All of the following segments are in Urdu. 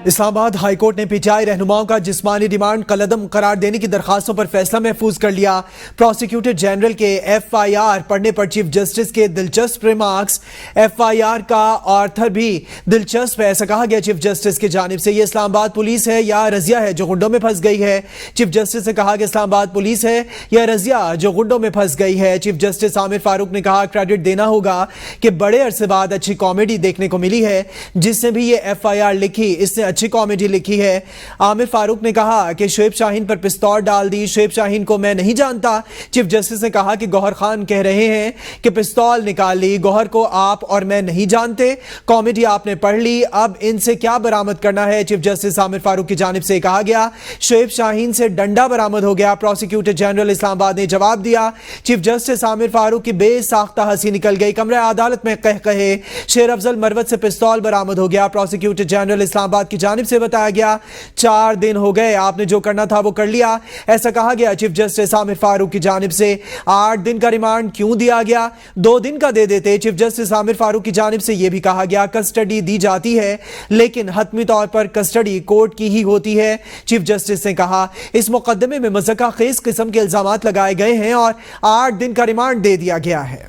اسلام آباد ہائی کورٹ نے پی ٹی آئی رہنماؤں کا جسمانی ریمانڈ کالعدم قرار دینے کی درخواستوں پر فیصلہ محفوظ کر لیا۔ پروسیکیوٹر جنرل کے ایف آئی آر پڑھنے پر چیف جسٹس کے دلچسپ ریمارکس، ایف آئی آر کا آرتھر بھی دلچسپ ہے، ایسا کہا گیا چیف جسٹس کی جانب سے۔ یہ اسلام آباد پولیس ہے یا رضیہ ہے جو غنڈوں میں پھنس گئی ہے؟ چیف جسٹس نے کہا کہ اسلام آباد پولیس ہے یا رضیہ جو غنڈوں میں پھنس گئی ہے؟ چیف جسٹس عامر فاروق نے کہا کریڈٹ دینا ہوگا کہ بڑے عرصے بعد اچھی کامیڈی دیکھنے کو ملی ہے۔ جس نے بھی یہ ایف آئی آر لکھی اس نے اچھی کامیڈی لکھی ہے۔ عامر فاروق نے کہا کہ شعیب شاہین پر پستول ڈال دی، شعیب شاہین کو میں نہیں جانتا۔ چیف جسٹس نے کہا کہ گوہر خان کہہ رہے ہیں کہ پستول نکال لی، گوہر کو آپ اور میں نہیں جانتے، کامیڈی آپ نے پڑھ لی، اب ان سے کیا برآمد کرنا ہے؟ چیف جسٹس عامر فاروق کی جانب سے کہا گیا شعیب شاہین سے ڈنڈا برآمد ہو گیا۔ پروسیکیوٹر جنرل اسلام آباد نے جواب دیا۔ چیف جسٹس عامر فاروق کی بے ساختہ ہنسی نکل گئی، کمرہ عدالت میں قہقہے۔ شیر افضل مروت سے پستول برآمد ہو گیا۔ پروسیکیوٹر جنرل اسلام آباد کی جانب سے بتایا گیا 4 دن ہو گئے، آپ نے جو کرنا تھا وہ کر لیا، ایسا کہا گیا چیف جسٹس عامر فاروق کی جانب سے۔ 8 دن کا ریمانڈ کیوں دیا گیا؟ 2 دن کا دے دیتے۔ چیف جسٹس عامر فاروق کی جانب سے یہ بھی کہا گیا کسٹڈی دی جاتی ہے لیکن حتمی طور پر کسٹڈی کورٹ کی ہی ہوتی ہے۔ چیف جسٹس نے کہا اس مقدمے میں مضحکہ خیز قسم کے الزامات لگائے گئے ہیں اور 8 دن کا ریمانڈ دے دیا گیا ہے۔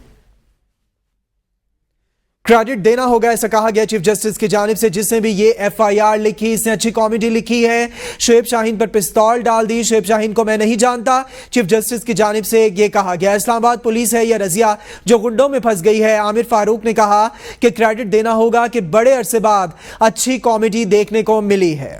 کریڈٹ دینا ہوگا ایسا کہا گیا چیف جسٹس کی جانب سے، جس نے بھی یہ ایف آئی آر لکھی اس نے اچھی کامیڈی لکھی ہے۔ شعیب شاہین پر پستول ڈال دی، شعیب شاہین کو میں نہیں جانتا۔ چیف جسٹس کی جانب سے یہ کہا گیا اسلام آباد پولیس ہے یا رضیہ جو غنڈوں میں پھنس گئی ہے؟ عامر فاروق نے کہا کہ کریڈٹ دینا ہوگا کہ بڑے عرصے بعد اچھی کامیڈی دیکھنے کو ملی ہے۔